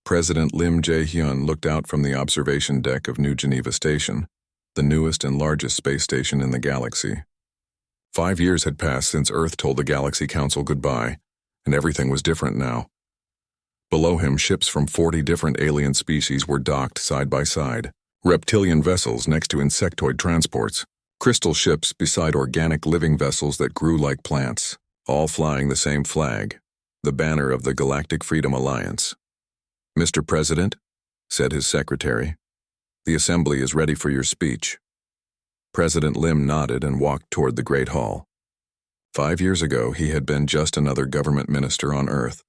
President Lim Jae-hyun looked out from the observation deck of New Geneva Station, the newest and largest space station in the galaxy. 5 years had passed since Earth told the Galaxy Council goodbye, and everything was different now. Below him, ships from 40 different alien species were docked side by side, reptilian vessels next to insectoid transports, crystal ships beside organic living vessels that grew like plants, all flying the same flag, the banner of the Galactic Freedom Alliance. "Mr. President," said his secretary, "the assembly is ready for your speech." President Lim nodded and walked toward the Great Hall. 5 years ago, he had been just another government minister on Earth.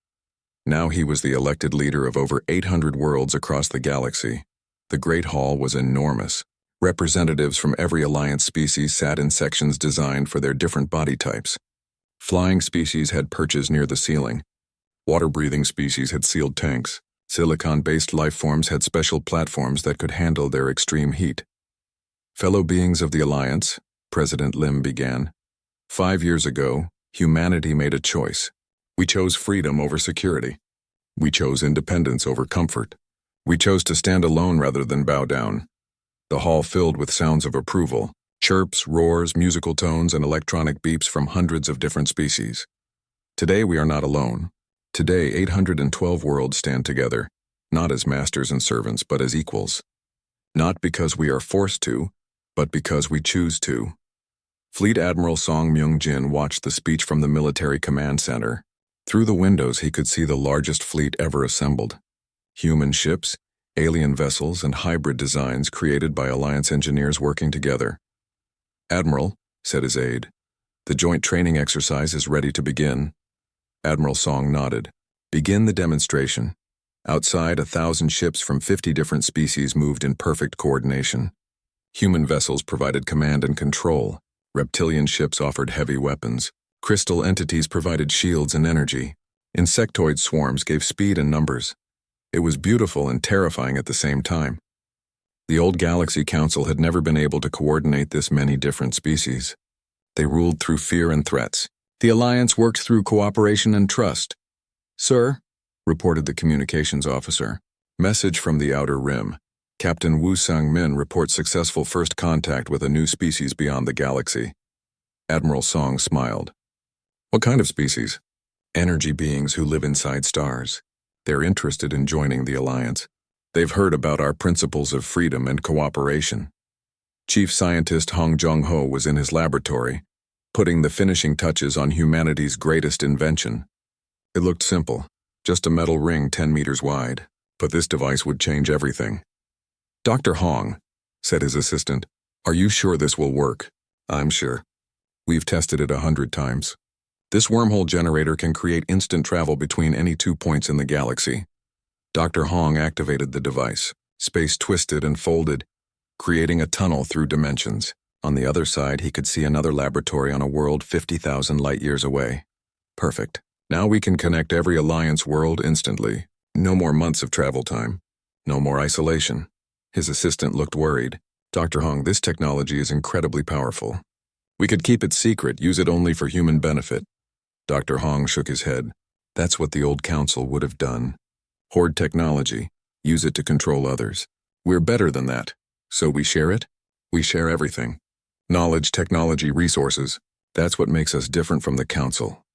Now he was the elected leader of over 800 worlds across the galaxy. The Great Hall was enormous. Representatives from every Alliance species sat in sections designed for their different body types. Flying species had perches near the ceiling. Water-breathing species had sealed tanks. Silicon-based life forms had special platforms that could handle their extreme heat. "Fellow beings of the Alliance," President Lim began, 5 years ago, humanity made a choice. We chose freedom over security. We chose independence over comfort. We chose to stand alone rather than bow down." The hall filled with sounds of approval, chirps, roars, musical tones, and electronic beeps from hundreds of different species. Today we are not alone. Today 812 worlds stand together, not as masters and servants, but as equals. Not because we are forced to, but because we choose to. Fleet Admiral Song Myung-jin watched the speech from the military command center. Through the windows he could see the largest fleet ever assembled. Human ships, alien vessels, and hybrid designs created by Alliance engineers working together. "Admiral," said his aide, "the joint training exercise is ready to begin." Admiral Song nodded. "Begin the demonstration." Outside, 1,000 ships from 50 different species moved in perfect coordination. Human vessels provided command and control. Reptilian ships offered heavy weapons. Crystal entities provided shields and energy. Insectoid swarms gave speed and numbers. It was beautiful and terrifying at the same time. The old Galaxy Council had never been able to coordinate this many different species. They ruled through fear and threats. The Alliance worked through cooperation and trust. "Sir," reported the communications officer. "Message from the Outer Rim. Captain Woo Sang-min reports successful first contact with a new species beyond the galaxy." Admiral Song smiled. "What kind of species?" "Energy beings who live inside stars. They're interested in joining the Alliance. They've heard about our principles of freedom and cooperation." Chief Scientist Hong Jong-ho was in his laboratory, putting the finishing touches on humanity's greatest invention. It looked simple, just a metal ring 10 meters wide, but this device would change everything. "Dr. Hong," said his assistant, "are you sure this will work?" "I'm sure. We've tested it 100 times. This wormhole generator can create instant travel between any 2 points in the galaxy." Dr. Hong activated the device. Space twisted and folded, creating a tunnel through dimensions. On the other side, he could see another laboratory on a world 50,000 light-years away. Perfect. Now we can connect every Alliance world instantly. No more months of travel time. No more isolation. His assistant looked worried. "Dr. Hong, this technology is incredibly powerful. We could keep it secret, use it only for human benefit." Dr. Hong shook his head. "That's what the old council would have done. Hoard technology, use it to control others. We're better than that. So we share it? We share everything. Knowledge, technology, resources. That's what makes us different from the council."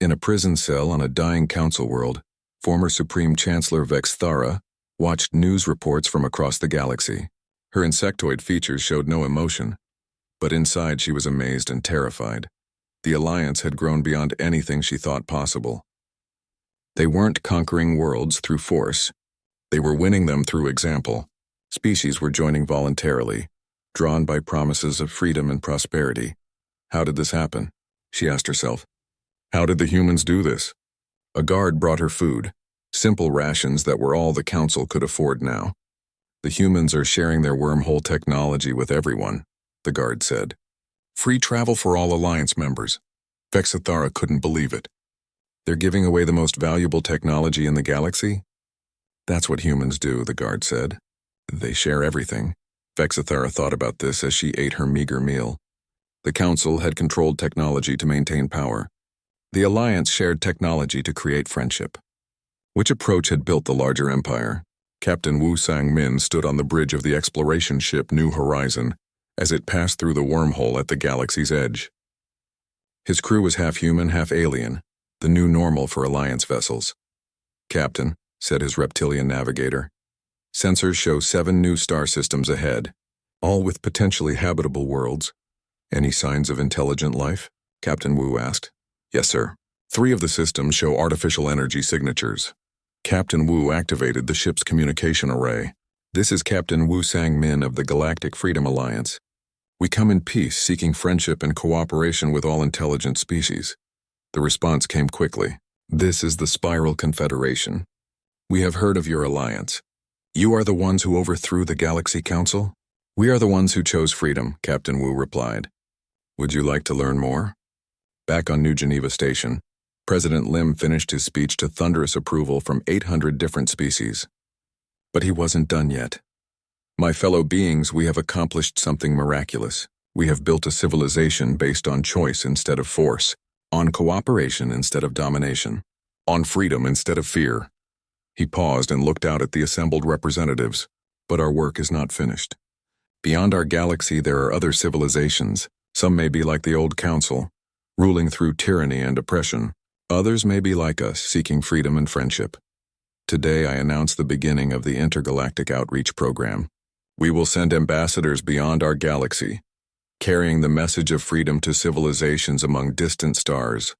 In a prison cell on a dying council world, former Supreme Chancellor Vex Thara watched news reports from across the galaxy. Her insectoid features showed no emotion, but inside she was amazed and terrified. The Alliance had grown beyond anything she thought possible. They weren't conquering worlds through force. They were winning them through example. Species were joining voluntarily, drawn by promises of freedom and prosperity. How did this happen? She asked herself. How did the humans do this? A guard brought her food, simple rations that were all the council could afford now. "The humans are sharing their wormhole technology with everyone," the guard said. "Free travel for all Alliance members." Vexathara couldn't believe it. "They're giving away the most valuable technology in the galaxy?" "That's what humans do," the guard said. "They share everything." Vexathara thought about this as she ate her meager meal. The council had controlled technology to maintain power. The Alliance shared technology to create friendship. Which approach had built the larger empire? Captain Wu Sang-min stood on the bridge of the exploration ship New Horizon as it passed through the wormhole at the galaxy's edge. His crew was half human, half alien, the new normal for Alliance vessels. "Captain," said his reptilian navigator, "sensors show 7 new star systems ahead, all with potentially habitable worlds. Any signs of intelligent life?" Captain Wu asked. "Yes, sir. 3 of the systems show artificial energy signatures." Captain Wu activated the ship's communication array. "This is Captain Wu Sang-min of the Galactic Freedom Alliance. We come in peace, seeking friendship and cooperation with all intelligent species." The response came quickly. "This is the Spiral Confederation. We have heard of your alliance. You are the ones who overthrew the Galaxy Council?" "We are the ones who chose freedom," Captain Wu replied. "Would you like to learn more?" Back on New Geneva Station, President Lim finished his speech to thunderous approval from 800 different species. But he wasn't done yet. "My fellow beings, we have accomplished something miraculous. We have built a civilization based on choice instead of force, on cooperation instead of domination, on freedom instead of fear." He paused and looked out at the assembled representatives. "But our work is not finished. Beyond our galaxy there are other civilizations. Some may be like the old council, ruling through tyranny and oppression. Others may be like us, seeking freedom and friendship. Today I announce the beginning of the Intergalactic Outreach Program. We will send ambassadors beyond our galaxy, carrying the message of freedom to civilizations among distant stars."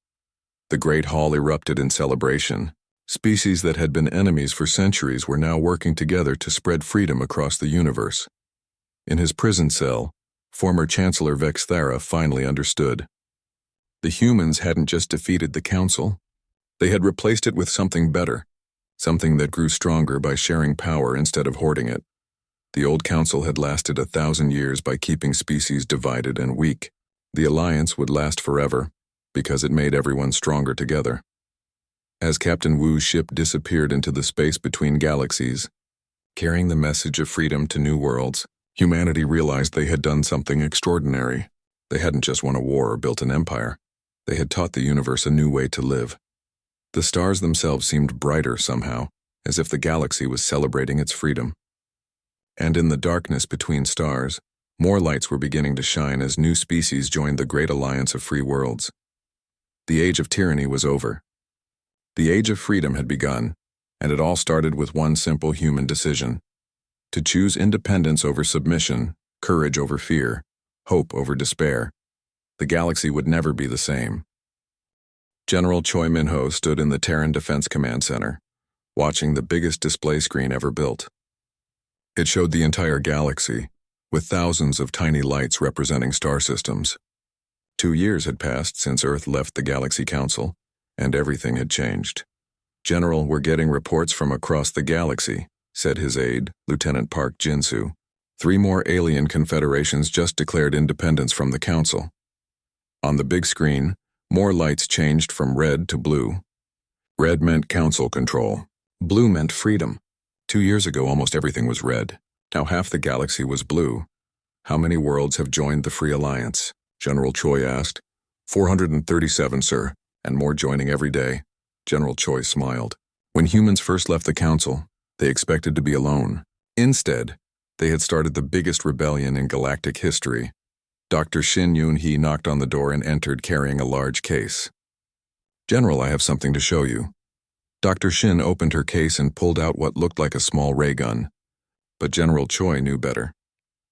The Great Hall erupted in celebration. Species that had been enemies for centuries were now working together to spread freedom across the universe. In his prison cell, former Chancellor Vex Thara finally understood. The humans hadn't just defeated the Council. They had replaced it with something better, something that grew stronger by sharing power instead of hoarding it. The old Council had lasted 1,000 years by keeping species divided and weak. The Alliance would last forever, because it made everyone stronger together. As Captain Wu's ship disappeared into the space between galaxies, carrying the message of freedom to new worlds, humanity realized they had done something extraordinary. They hadn't just won a war or built an empire. They had taught the universe a new way to live. The stars themselves seemed brighter somehow, as if the galaxy was celebrating its freedom. And in the darkness between stars, more lights were beginning to shine as new species joined the great alliance of free worlds. The age of tyranny was over. The age of freedom had begun, and it all started with one simple human decision: to choose independence over submission, courage over fear, hope over despair. The galaxy would never be the same. General Choi Min-ho stood in the Terran Defense Command Center, watching the biggest display screen ever built. It showed the entire galaxy, with thousands of tiny lights representing star systems. 2 years had passed since Earth left the Galaxy Council, and everything had changed. "General, we're getting reports from across the galaxy," said his aide, Lieutenant Park Jin-soo. 3 more alien confederations just declared independence from the Council. On the big screen, more lights changed from red to blue. Red meant Council control. Blue meant freedom. 2 years ago, almost everything was red. Now half the galaxy was blue. "How many worlds have joined the Free Alliance?" General Choi asked. 437, sir, and more joining every day." General Choi smiled. When humans first left the Council, they expected to be alone. Instead, they had started the biggest rebellion in galactic history. Dr. Shin Yoon-hee knocked on the door and entered carrying a large case. "General, I have something to show you." Dr. Shin opened her case and pulled out what looked like a small ray gun. But General Choi knew better.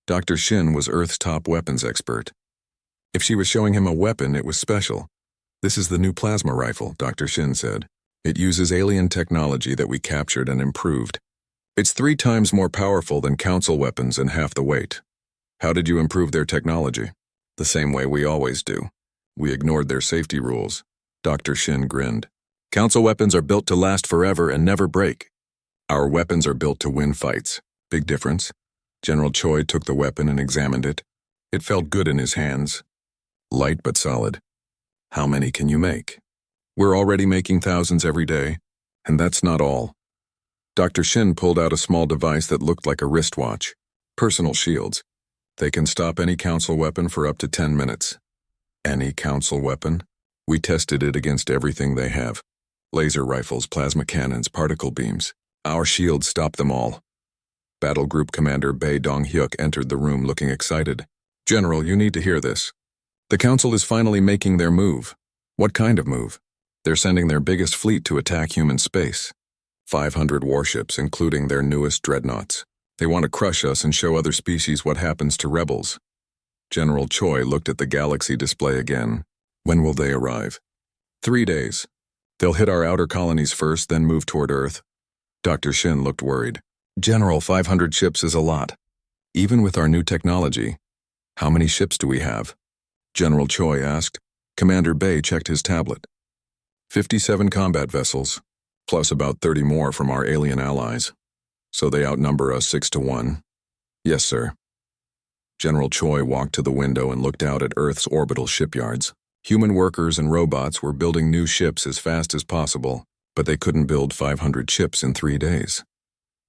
Dr. Shin was Earth's top weapons expert. If she was showing him a weapon, it was special. "This is the new plasma rifle," Dr. Shin said. "It uses alien technology that we captured and improved. It's 3 times more powerful than Council weapons and half the weight." "How did you improve their technology?" "The same way we always do. We ignored their safety rules." Dr. Shin grinned. "Council weapons are built to last forever and never break. Our weapons are built to win fights. Big difference." General Choi took the weapon and examined it. It felt good in his hands. Light but solid. "How many can you make?" "We're already making thousands every day. And that's not all." Dr. Shin pulled out a small device that looked like a wristwatch. "Personal shields. They can stop any Council weapon for up to 10 minutes. "Any Council weapon?" "We tested it against everything they have. Laser rifles, plasma cannons, particle beams. Our shields stop them all. Battle Group Commander Bae Dong-hyuk entered the room looking excited. General, you need to hear this. The Council is finally making their move. What kind of move? They're sending their biggest fleet to attack human space. 500 warships, including their newest dreadnoughts. They want to crush us and show other species what happens to rebels. General Choi looked at the galaxy display again. When will they arrive? 3 days. They'll hit our outer colonies first, then move toward Earth. Dr. Shin looked worried. General, 500 ships is a lot. Even with our new technology. How many ships do we have? General Choi asked. Commander Bae checked his tablet. 57 combat vessels, plus about 30 more from our alien allies. So they outnumber us 6-1. Yes, sir. General Choi walked to the window and looked out at Earth's orbital shipyards. Human workers and robots were building new ships as fast as possible, but they couldn't build 500 ships in 3 days.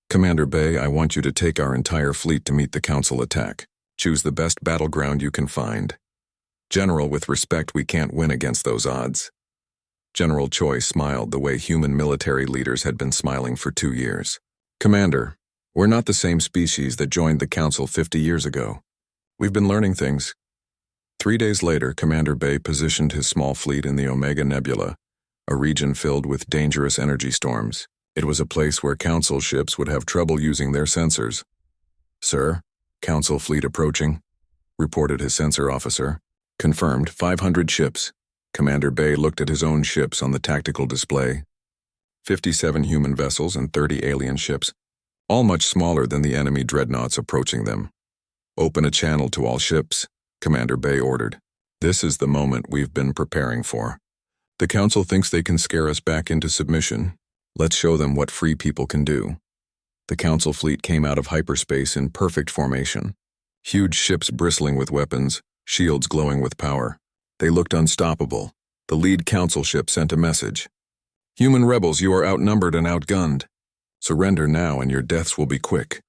Commander Bae, I want you to take our entire fleet to meet the Council attack. Choose the best battleground you can find. General, with respect, we can't win against those odds. General Choi smiled the way human military leaders had been smiling for 2 years. Commander, we're not the same species that joined the Council 50 years ago. We've been learning things. 3 days later, Commander Bae positioned his small fleet in the Omega Nebula, a region filled with dangerous energy storms. It was a place where Council ships would have trouble using their sensors. Sir, Council fleet approaching, reported his sensor officer. Confirmed, 500 ships. Commander Bae looked at his own ships on the tactical display. 57 human vessels and 30 alien ships, all much smaller than the enemy dreadnoughts approaching them. Open a channel to all ships, Commander Bae ordered. This is the moment we've been preparing for. The Council thinks they can scare us back into submission. Let's show them what free people can do. The Council fleet came out of hyperspace in perfect formation. Huge ships bristling with weapons, shields glowing with power. They looked unstoppable. The lead Council ship sent a message. Human rebels, you are outnumbered and outgunned. Surrender now and your deaths will be quick.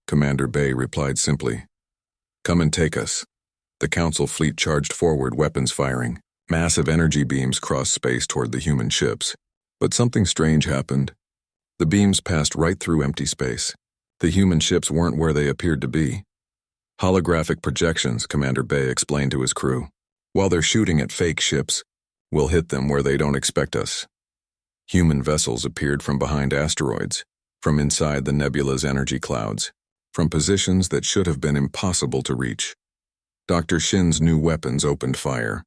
Commander Bae replied simply. Come and take us. The Council fleet charged forward, weapons firing. Massive energy beams crossed space toward the human ships. But something strange happened. The beams passed right through empty space. The human ships weren't where they appeared to be. Holographic projections, Commander Bae explained to his crew. While they're shooting at fake ships, we'll hit them where they don't expect us. Human vessels appeared from behind asteroids, from inside the nebula's energy clouds, from positions that should have been impossible to reach. Dr. Shin's new weapons opened fire,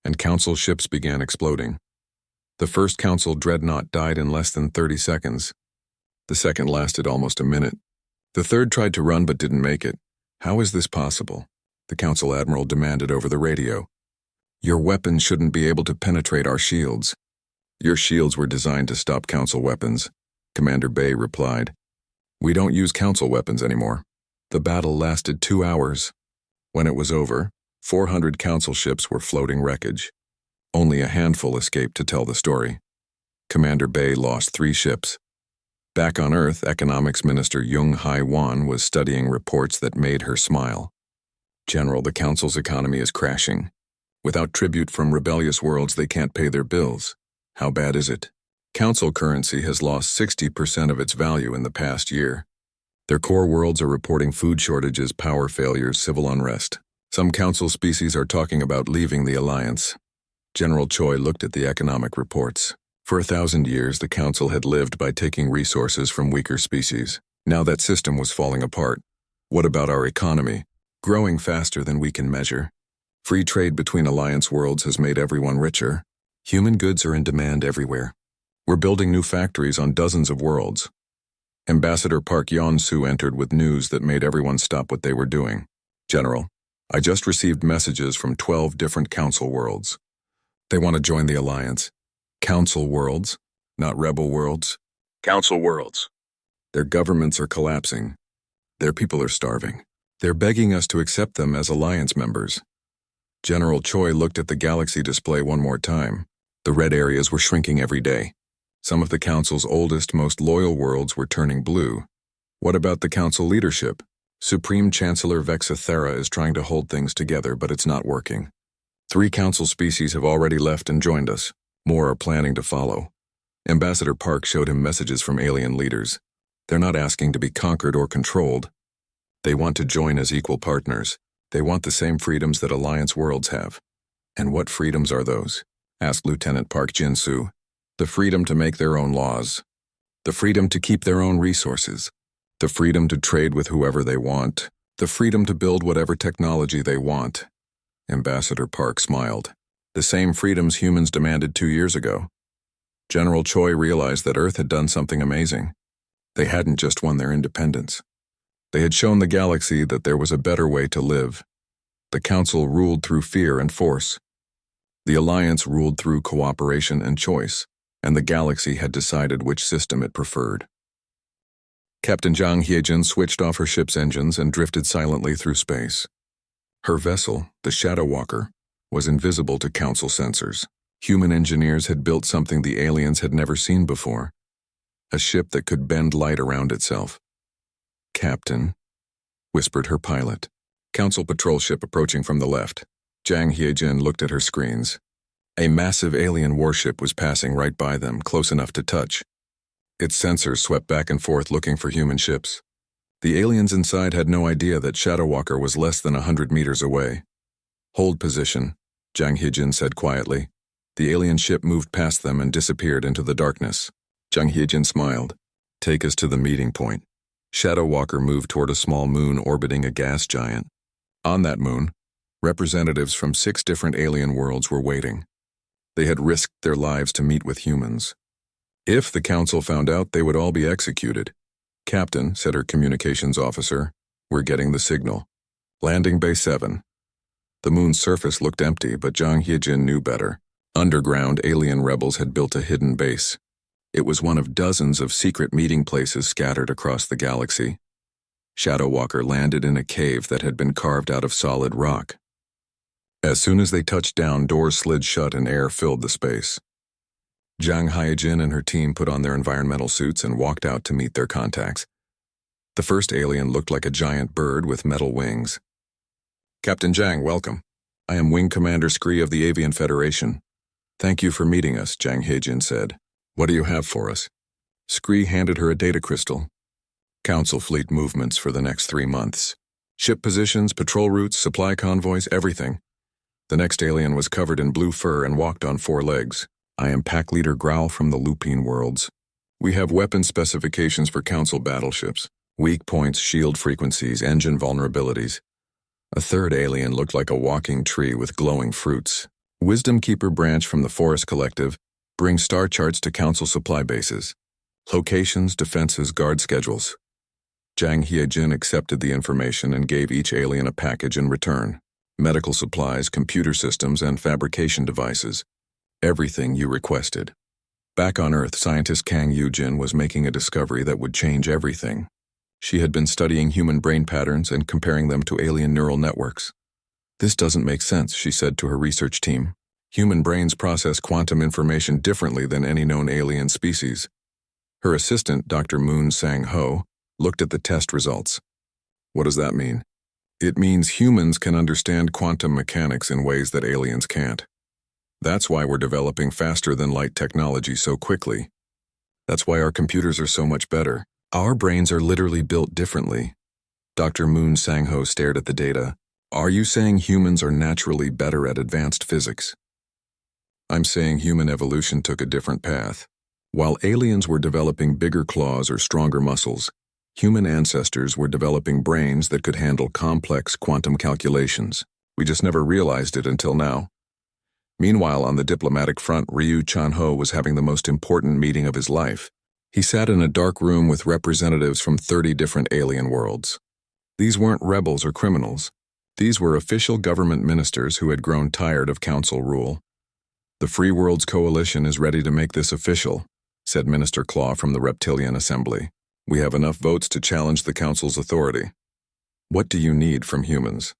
and Council ships began exploding. The first Council dreadnought died in less than 30 seconds. The second lasted almost a minute. The third tried to run but didn't make it. How is this possible? The Council Admiral demanded over the radio. Your weapons shouldn't be able to penetrate our shields. Your shields were designed to stop Council weapons, Commander Bae replied. We don't use Council weapons anymore. The battle lasted 2 hours. When it was over, 400 Council ships were floating wreckage. Only a handful escaped to tell the story. Commander Bae lost 3 ships. Back on Earth, Economics Minister Jung Hai-wan was studying reports that made her smile. General, the Council's economy is crashing. Without tribute from rebellious worlds, they can't pay their bills. How bad is it? Council currency has lost 60% of its value in the past year. Their core worlds are reporting food shortages, power failures, civil unrest. Some Council species are talking about leaving the Alliance. General Choi looked at the economic reports. For 1,000 years, the Council had lived by taking resources from weaker species. Now that system was falling apart. What about our economy? Growing faster than we can measure. Free trade between Alliance worlds has made everyone richer. Human goods are in demand everywhere. We're building new factories on dozens of worlds. Ambassador Park Yeon-soo entered with news that made everyone stop what they were doing. General, I just received messages from 12 different Council worlds. They want to join the Alliance. Council worlds, not rebel worlds. Council worlds. Their governments are collapsing. Their people are starving. They're begging us to accept them as Alliance members. General Choi looked at the galaxy display one more time. The red areas were shrinking every day. Some of the Council's oldest, most loyal worlds were turning blue. What about the Council leadership? Supreme Chancellor Vexathera is trying to hold things together, but it's not working. 3 Council species have already left and joined us. More are planning to follow. Ambassador Park showed him messages from alien leaders. They're not asking to be conquered or controlled. They want to join as equal partners. They want the same freedoms that Alliance worlds have. And what freedoms are those? Asked Lieutenant Park Jin-soo. The freedom to make their own laws. The freedom to keep their own resources. The freedom to trade with whoever they want. The freedom to build whatever technology they want. Ambassador Park smiled. The same freedoms humans demanded 2 years ago. General Choi realized that Earth had done something amazing. They hadn't just won their independence. They had shown the galaxy that there was a better way to live. The Council ruled through fear and force. The Alliance ruled through cooperation and choice, and the galaxy had decided which system it preferred. Captain Jang Hyejin switched off her ship's engines and drifted silently through space. Her vessel, the Shadow Walker, was invisible to Council sensors. Human engineers had built something the aliens had never seen before. A ship that could bend light around itself. Captain, whispered her pilot. Council patrol ship approaching from the left. Jang Hyejin looked at her screens. A massive alien warship was passing right by them, close enough to touch. Its sensors swept back and forth looking for human ships. The aliens inside had no idea that Shadow Walker was less than 100 meters away. Hold position, Jang Hyejin said quietly. The alien ship moved past them and disappeared into the darkness. Jang Hyejin smiled. Take us to the meeting point. Shadow Walker moved toward a small moon orbiting a gas giant. On that moon, representatives from 6 different alien worlds were waiting. They had risked their lives to meet with humans. If the Council found out, they would all be executed. Captain, said her communications officer, we're getting the signal. Landing Bay 7. The moon's surface looked empty, but Jang Hyejin knew better. Underground, alien rebels had built a hidden base. It was one of dozens of secret meeting places scattered across the galaxy. Shadow Walker landed in a cave that had been carved out of solid rock. As soon as they touched down, doors slid shut and air filled the space. Jang Hyejin and her team put on their environmental suits and walked out to meet their contacts. The first alien looked like a giant bird with metal wings. Captain Jang, welcome. I am Wing Commander Scree of the Avian Federation. Thank you for meeting us, Jang Hyejin said. What do you have for us? Scree handed her a data crystal. Council fleet movements for the next 3 months. Ship positions, patrol routes, supply convoys, everything. The next alien was covered in blue fur and walked on 4 legs. I am Pack Leader Growl from the Lupine Worlds. We have weapon specifications for Council battleships. Weak points, shield frequencies, engine vulnerabilities. A third alien looked like a walking tree with glowing fruits. Wisdom Keeper branch from the Forest Collective brings star charts to Council supply bases. Locations, defenses, guard schedules. Jang Hyejin accepted the information and gave each alien a package in return. Medical supplies, computer systems, and fabrication devices. Everything you requested. Back on Earth, scientist Kang Yujin was making a discovery that would change everything. She had been studying human brain patterns and comparing them to alien neural networks. This doesn't make sense, she said to her research team. Human brains process quantum information differently than any known alien species. Her assistant, Dr. Moon Sang-ho, looked at the test results. What does that mean? It means humans can understand quantum mechanics in ways that aliens can't. That's why we're developing faster-than-light technology so quickly. That's why our computers are so much better. Our brains are literally built differently. Dr. Moon Sang-ho stared at the data. Are you saying humans are naturally better at advanced physics? I'm saying human evolution took a different path. While aliens were developing bigger claws or stronger muscles, human ancestors were developing brains that could handle complex quantum calculations. We just never realized it until now. Meanwhile, on the diplomatic front, Ryu Chan-ho was having the most important meeting of his life. He sat in a dark room with representatives from 30 different alien worlds. These weren't rebels or criminals. These were official government ministers who had grown tired of council rule. The Free Worlds Coalition is ready to make this official, said Minister Claw from the Reptilian Assembly. We have enough votes to challenge the council's authority. What do you need from humans?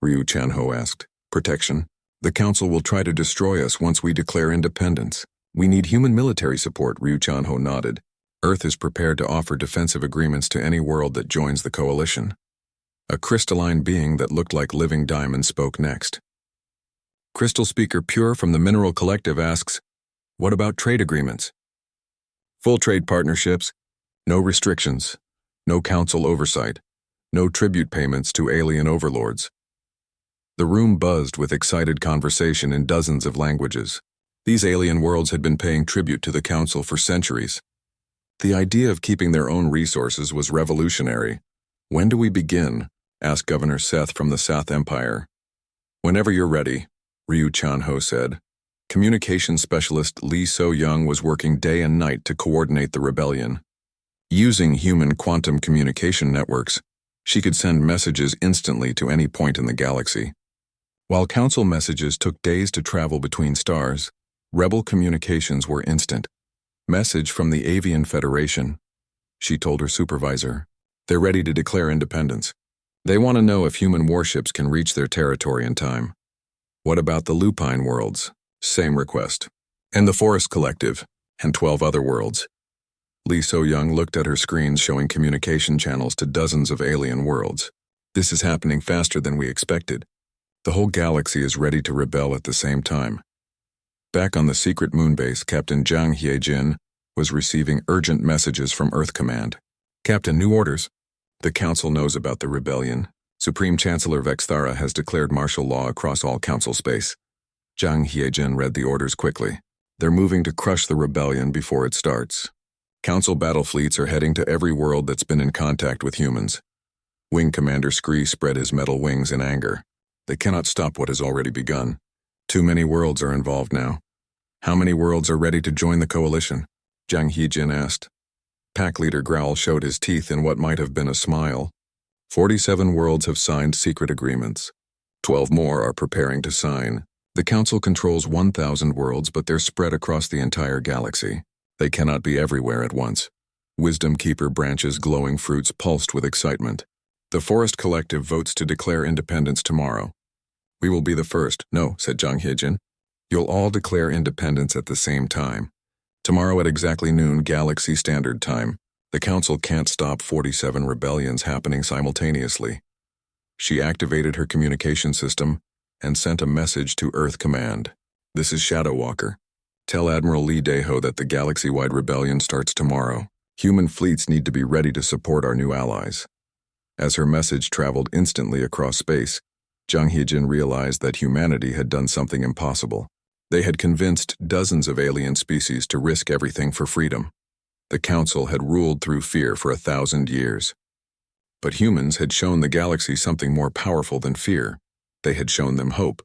Ryu Chan-ho asked. Protection. The council will try to destroy us once we declare independence. We need human military support, Ryu Chan-ho nodded. Earth is prepared to offer defensive agreements to any world that joins the coalition. A crystalline being that looked like living diamond spoke next. Crystal Speaker Pure from the Mineral Collective asks, what about trade agreements? Full trade partnerships, no restrictions, no council oversight, no tribute payments to alien overlords. The room buzzed with excited conversation in dozens of languages. These alien worlds had been paying tribute to the council for centuries. The idea of keeping their own resources was revolutionary. "When do we begin?" asked Governor Seth from the South Empire. "Whenever you're ready," Ryu Chan-ho said. Communications specialist Lee So-young was working day and night to coordinate the rebellion. Using human quantum communication networks, she could send messages instantly to any point in the galaxy. While council messages took days to travel between stars, rebel communications were instant. "Message from the Avian Federation," she told her supervisor. "They're ready to declare independence. They want to know if human warships can reach their territory in time." "What about the Lupine worlds?" "Same request. And the Forest Collective, and 12 other worlds." Lee So-young looked at her screens showing communication channels to dozens of alien worlds. "This is happening faster than we expected. The whole galaxy is ready to rebel at the same time." Back on the secret moonbase, Captain Zhang Hiejin was receiving urgent messages from Earth Command. "Captain, new orders. The Council knows about the rebellion. Supreme Chancellor Vexthara has declared martial law across all Council space." Zhang Hiejin read the orders quickly. "They're moving to crush the rebellion before it starts. Council battle fleets are heading to every world that's been in contact with humans." Wing Commander Scree spread his metal wings in anger. "They cannot stop what has already begun. Too many worlds are involved now." "How many worlds are ready to join the coalition?" Zhang Hiejin asked. Pack Leader Growl showed his teeth in what might have been a smile. 47 worlds have signed secret agreements. 12 more are preparing to sign. The Council controls 1,000 worlds, but they're spread across the entire galaxy. They cannot be everywhere at once. Wisdom Keeper Branch's glowing fruits pulsed with excitement. "The Forest Collective votes to declare independence tomorrow." "We will be the first." "No," said Zhang Hiejin. "You'll all declare independence at the same time. Tomorrow at exactly noon Galaxy Standard Time. The Council can't stop 47 rebellions happening simultaneously." She activated her communication system and sent a message to Earth Command. "This is Shadow Walker. Tell Admiral Lee Daeho that the galaxy-wide rebellion starts tomorrow. Human fleets need to be ready to support our new allies." As her message traveled instantly across space, Zhang Hiejin realized that humanity had done something impossible. They had convinced dozens of alien species to risk everything for freedom. The Council had ruled through fear for 1,000 years. But humans had shown the galaxy something more powerful than fear. They had shown them hope.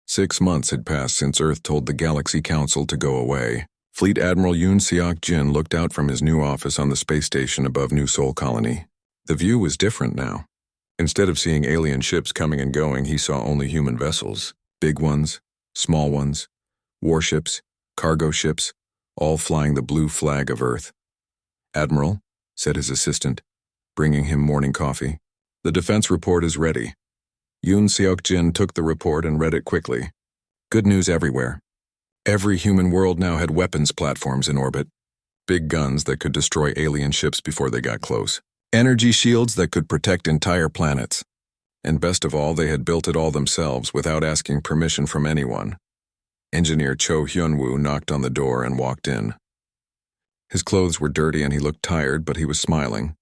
6 months had passed since Earth told the Galaxy Council to go away. Fleet Admiral Yoon Seok-jin looked out from his new office on the space station above New Sol Colony. The view was different now. Instead of seeing alien ships coming and going, he saw only human vessels. Big ones, small ones, warships, cargo ships, all flying the blue flag of Earth. "Admiral," said his assistant, bringing him morning coffee, "the defense report is ready." Yoon Seok-jin took the report and read it quickly. Good news everywhere. Every human world now had weapons platforms in orbit. Big guns that could destroy alien ships before they got close. Energy shields that could protect entire planets. And best of all, they had built it all themselves without asking permission from anyone. Engineer Cho Hyun-woo knocked on the door and walked in. His clothes were dirty and he looked tired, but he was smiling.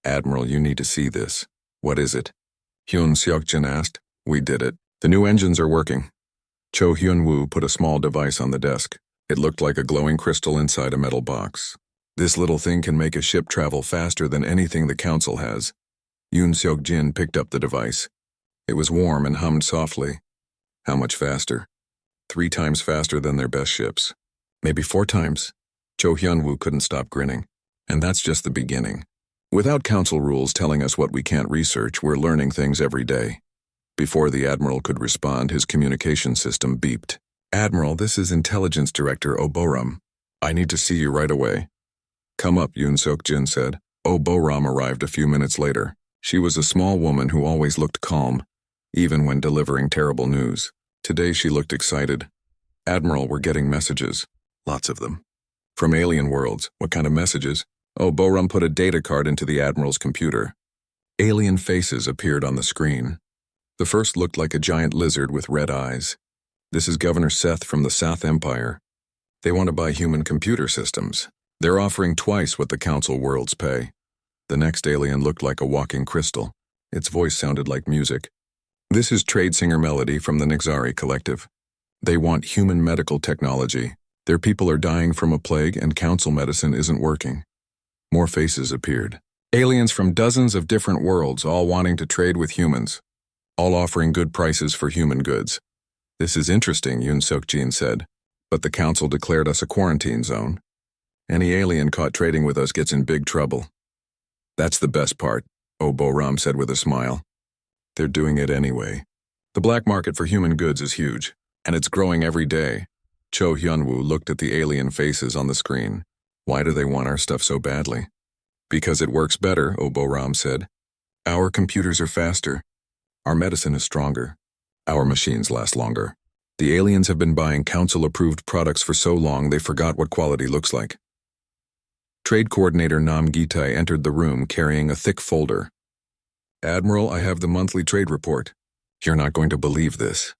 "Admiral, you need to see this." "What is it?" Hyun Seok-jin asked. "We did it. The new engines are working." Cho Hyun-woo put a small device on the desk. It looked like a glowing crystal inside a metal box. "This little thing can make a ship travel faster than anything the Council has." Yoon Seok-jin picked up the device. It was warm and hummed softly. "How much faster?" 3 times faster than their best ships. "Maybe 4 times. Cho Hyun-woo couldn't stop grinning. "And that's just the beginning. Without Council rules telling us what we can't research, we're learning things every day." Before the Admiral could respond, his communication system beeped. "Admiral, this is Intelligence Director Oboram. I need to see you right away." "Come up," Yoon Seok-jin said. Oboram arrived a few minutes later. She was a small woman who always looked calm, even when delivering terrible news. Today she looked excited. "Admiral, we're getting messages." "Lots of them." "From alien worlds." "What kind of messages?" Oboram put a data card into the Admiral's computer. Alien faces appeared on the screen. The first looked like a giant lizard with red eyes. "This is Governor Seth from the South Empire. They want to buy human computer systems." They're offering twice what the Council worlds pay. The next alien looked like a walking crystal. Its voice sounded like music. This is Trade Singer Melody from the Nixari Collective. They want human medical technology. Their people are dying from a plague and Council medicine isn't working. More faces appeared. Aliens from dozens of different worlds, all wanting to trade with humans. All offering good prices for human goods. This is interesting, Yoon Seok-jin said. But the Council declared us a quarantine zone. Any alien caught trading with us gets in big trouble. That's the best part, Oh Bo-ram said with a smile. They're doing it anyway. The black market for human goods is huge, and it's growing every day. Cho Hyun-woo looked at the alien faces on the screen. Why do they want our stuff so badly? Because it works better, Oh Bo-ram said. Our computers are faster. Our medicine is stronger. Our machines last longer. The aliens have been buying Council-approved products for so long they forgot what quality looks like. Trade Coordinator Nam Gi-tae entered the room carrying a thick folder. Admiral, I have the monthly trade report. You're not going to believe this.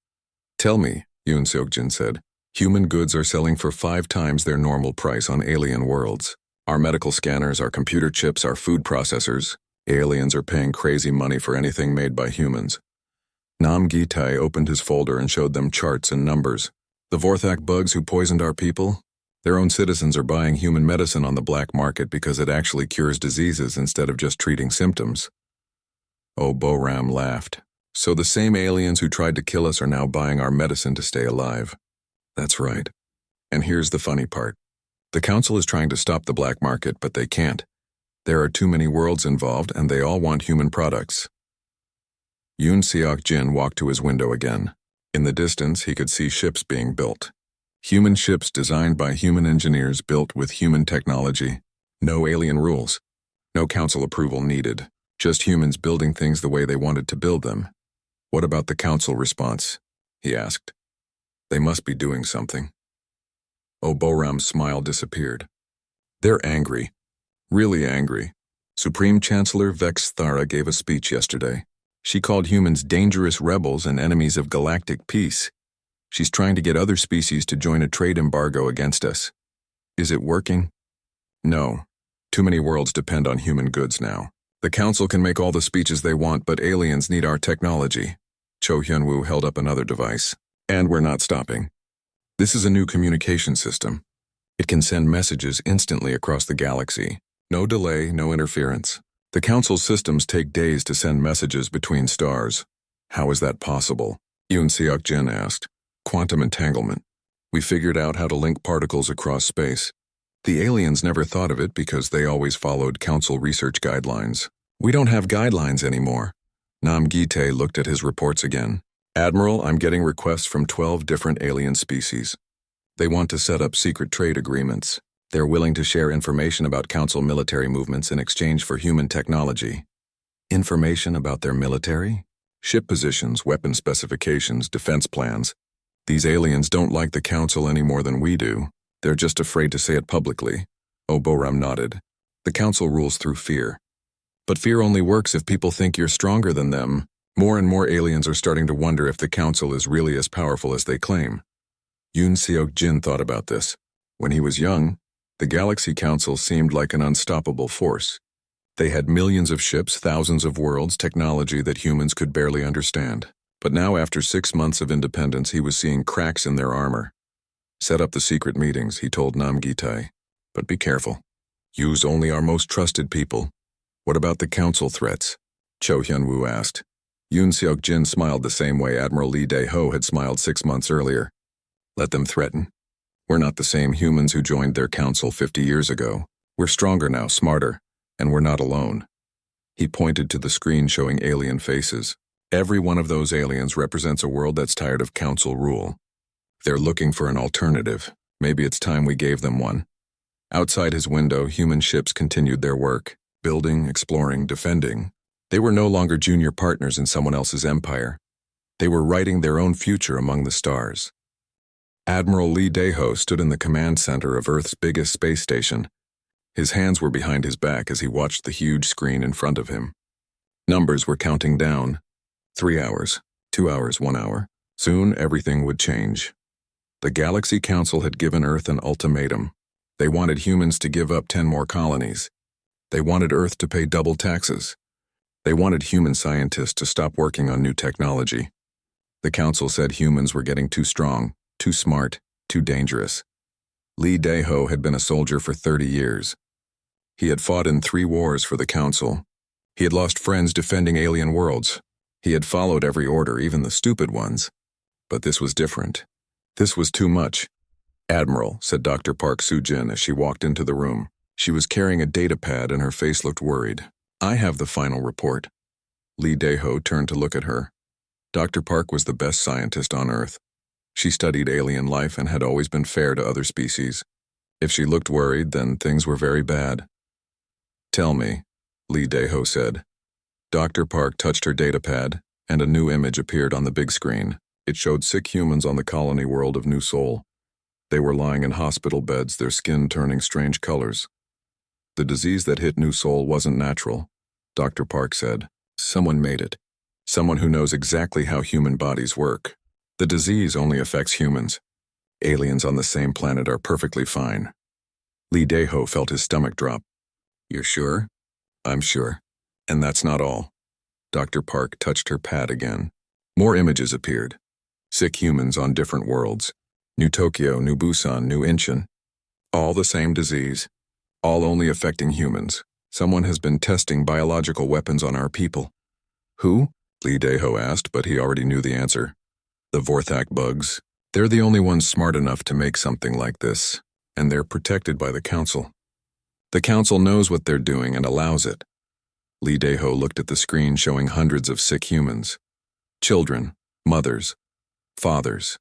Tell me, Yoon Seok-jin said. Human goods are selling for 5 times their normal price on alien worlds. Our medical scanners, our computer chips, our food processors. Aliens are paying crazy money for anything made by humans. Nam Gi-tae opened his folder and showed them charts and numbers. The Vorthak bugs who poisoned our people? Their own citizens are buying human medicine on the black market because it actually cures diseases instead of just treating symptoms. Oh Bo-ram laughed. So the same aliens who tried to kill us are now buying our medicine to stay alive. That's right. And here's the funny part. The Council is trying to stop the black market, but they can't. There are too many worlds involved, and they all want human products. Yoon Seok-jin walked to his window again. In the distance, he could see ships being built. Human ships designed by human engineers built with human technology. No alien rules. No Council approval needed. Just humans building things the way they wanted to build them. What about the Council response? He asked. They must be doing something. Oh Bo-ram's smile disappeared. They're angry. Really angry. Supreme Chancellor Vex Thara gave a speech yesterday. She called humans dangerous rebels and enemies of galactic peace. She's trying to get other species to join a trade embargo against us. Is it working? No. Too many worlds depend on human goods now. The Council can make all the speeches they want, but aliens need our technology. Cho Hyun-woo held up another device. And we're not stopping. This is a new communication system. It can send messages instantly across the galaxy. No delay, no interference. The Council's systems take days to send messages between stars. How is that possible? Yoon Seok-jin asked. Quantum entanglement. We figured out how to link particles across space. The aliens never thought of it because they always followed Council research guidelines. We don't have guidelines anymore. Nam Gi-tae looked at his reports again. Admiral, I'm getting requests from 12 different alien species. They want to set up secret trade agreements. They're willing to share information about Council military movements in exchange for human technology. Information about their military? Ship positions, weapon specifications, defense plans. These aliens don't like the Council any more than we do. They're just afraid to say it publicly. Oh Bo-ram nodded. The Council rules through fear. But fear only works if people think you're stronger than them. More and more aliens are starting to wonder if the Council is really as powerful as they claim. Yoon Seok-jin thought about this. When he was young, the Galaxy Council seemed like an unstoppable force. They had millions of ships, thousands of worlds, technology that humans could barely understand. But now after 6 months of independence, he was seeing cracks in their armor. Set up the secret meetings, he told Nam Gi-tae. But be careful. Use only our most trusted people. What about the Council threats? Cho Hyun-woo asked. Yoon Seok-jin smiled the same way Admiral Lee Dae-ho had smiled 6 months earlier. Let them threaten. We're not the same humans who joined their Council 50 years ago. We're stronger now, smarter, and we're not alone. He pointed to the screen showing alien faces. Every one of those aliens represents a world that's tired of Council rule. They're looking for an alternative. Maybe it's time we gave them one. Outside his window, human ships continued their work, building, exploring, defending. They were no longer junior partners in someone else's empire. They were writing their own future among the stars. Admiral Lee Dae-ho stood in the command center of Earth's biggest space station. His hands were behind his back as he watched the huge screen in front of him. Numbers were counting down. 3 hours, 2 hours, 1 hour. Soon everything would change. The Galaxy Council had given Earth an ultimatum. They wanted humans to give up 10 more colonies. They wanted Earth to pay double taxes. They wanted human scientists to stop working on new technology. The council said humans were getting too strong, too smart, too dangerous. Lee Dae-ho had been a soldier for 30 years. He had fought in 3 wars for the council. He had lost friends defending alien worlds. He had followed every order, even the stupid ones. But this was different. This was too much. "Admiral," said Dr. Park Soo-jin as she walked into the room. She was carrying a data pad and her face looked worried. "I have the final report." Lee Dae-ho turned to look at her. Dr. Park was the best scientist on Earth. She studied alien life and had always been fair to other species. If she looked worried, then things were very bad. "Tell me," Lee Dae-ho said. Dr. Park touched her data pad, and a new image appeared on the big screen. It showed sick humans on the colony world of New Seoul. They were lying in hospital beds, their skin turning strange colors. The disease that hit New Seoul wasn't natural, Dr. Park said. Someone made it. Someone who knows exactly how human bodies work. The disease only affects humans. Aliens on the same planet are perfectly fine. Lee Dae-ho felt his stomach drop. "You're sure?" "I'm sure. And that's not all." Dr. Park touched her pad again. More images appeared. Sick humans on different worlds. New Tokyo, New Busan, New Incheon. All the same disease. All only affecting humans. Someone has been testing biological weapons on our people. "Who?" Lee Dae-ho asked, but he already knew the answer. "The Vorthak bugs. They're the only ones smart enough to make something like this, and they're protected by the council. The council knows what they're doing and allows it." Lee Dae-ho looked at the screen showing hundreds of sick humans. Children, mothers, fathers.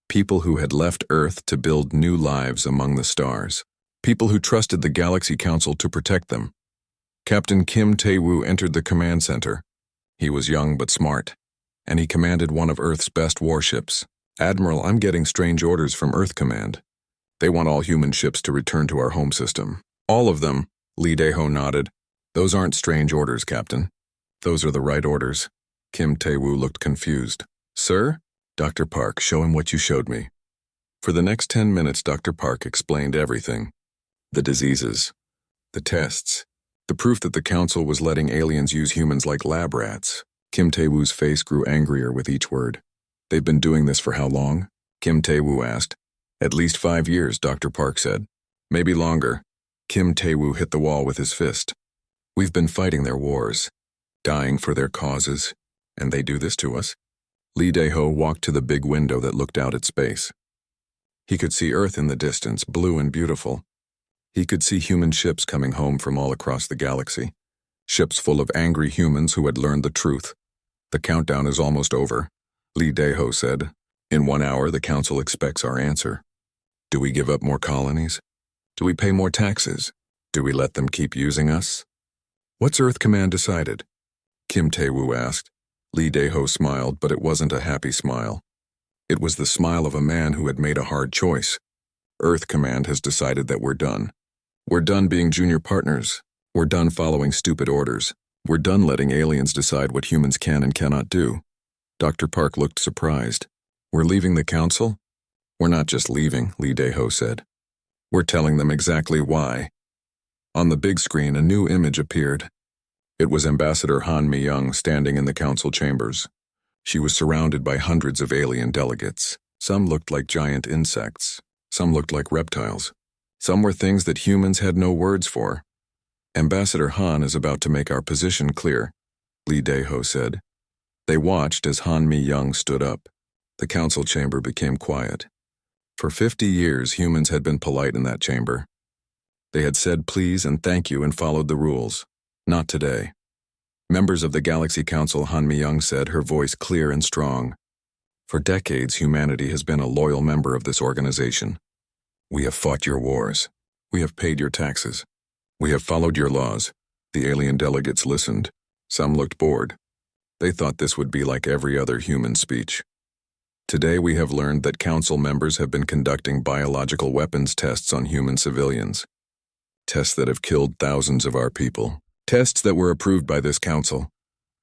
People who had left Earth to build new lives among the stars. People who trusted the Galaxy Council to protect them. Captain Kim Tae-woo entered the command center. He was young but smart, and he commanded one of Earth's best warships. "Admiral, I'm getting strange orders from Earth Command. They want all human ships to return to our home system." "All of them," Lee Dae-ho nodded. "Those aren't strange orders, Captain. Those are the right orders." Kim Tae-woo looked confused. "Sir?" "Dr. Park, show him what you showed me." For the next 10 minutes, Dr. Park explained everything. The diseases, the tests, the proof that the council was letting aliens use humans like lab rats. Kim Tae-woo's face grew angrier with each word. "They've been doing this for how long?" Kim Tae-woo asked. "At least 5 years, Dr. Park said. "Maybe longer." Kim Tae-woo hit the wall with his fist. "We've been fighting their wars, dying for their causes, and they do this to us?" Lee Dae-ho walked to the big window that looked out at space. He could see Earth in the distance, blue and beautiful. He could see human ships coming home from all across the galaxy. Ships full of angry humans who had learned the truth. "The countdown is almost over," Lee Dae-ho said. "In 1 hour, the council expects our answer. Do we give up more colonies? Do we pay more taxes? Do we let them keep using us?" "What's Earth Command decided?" Kim Tae-woo asked. Lee Dae-ho smiled, but it wasn't a happy smile. It was the smile of a man who had made a hard choice. "Earth Command has decided that we're done. We're done being junior partners. We're done following stupid orders. We're done letting aliens decide what humans can and cannot do." Dr. Park looked surprised. "We're leaving the council?" "We're not just leaving," Lee Dae-ho said. "We're telling them exactly why." On the big screen, a new image appeared. It was Ambassador Han Mi-young standing in the council chambers. She was surrounded by hundreds of alien delegates. Some looked like giant insects. Some looked like reptiles. Some were things that humans had no words for. "Ambassador Han is about to make our position clear," Lee Dae-ho said. They watched as Han Mi-young stood up. The council chamber became quiet. For 50 years, humans had been polite in that chamber. They had said please and thank you and followed the rules. Not today. Members of the Galaxy Council, Han Mi-young said, her voice clear and strong. "For decades, humanity has been a loyal member of this organization. We have fought your wars. We have paid your taxes. We have followed your laws." The alien delegates listened. Some looked bored. They thought this would be like every other human speech. "Today we have learned that council members have been conducting biological weapons tests on human civilians. Tests that have killed thousands of our people. Tests that were approved by this council."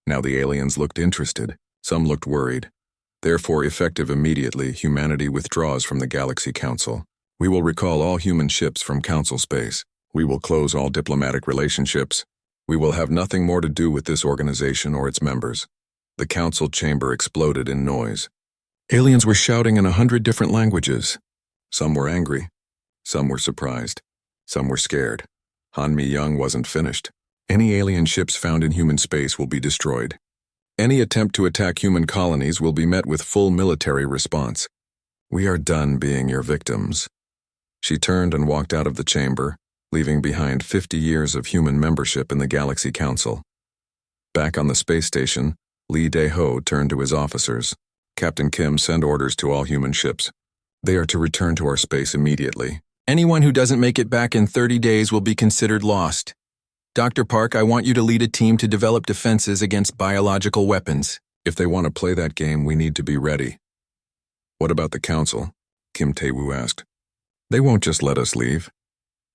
Now the aliens looked interested. Some looked worried. "Therefore, effective immediately, humanity withdraws from the Galaxy Council. We will recall all human ships from Council space. We will close all diplomatic relationships. We will have nothing more to do with this organization or its members. The council chamber exploded in noise. Aliens were shouting in 100 different languages. Some were angry. Some were surprised. Some were scared. Han Mi Young wasn't finished. Any alien ships found in human space will be destroyed. Any attempt to attack human colonies will be met with full military response. We are done being your victims. She turned and walked out of the chamber, leaving behind 50 years of human membership in the Galaxy Council. Back on the space station, Lee Dae-ho turned to his officers. Captain Kim, send orders to all human ships. They are to return to our space immediately. Anyone who doesn't make it back in 30 days will be considered lost. Dr. Park, I want you to lead a team to develop defenses against biological weapons. If they want to play that game, we need to be ready. What about the council? Kim Tae-woo asked. They won't just let us leave.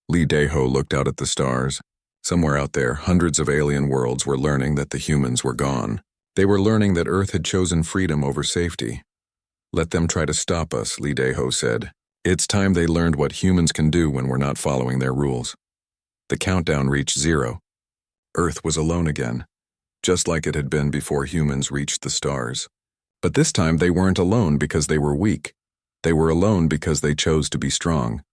Lee Dae-ho looked out at the stars. Somewhere out there, hundreds of alien worlds were learning that the humans were gone. They were learning that Earth had chosen freedom over safety. Let them try to stop us, Lee Dae-ho said. It's time they learned what humans can do when we're not following their rules. The countdown reached 0. Earth was alone again, just like it had been before humans reached the stars. But this time they weren't alone because they were weak. They were alone because they chose to be strong.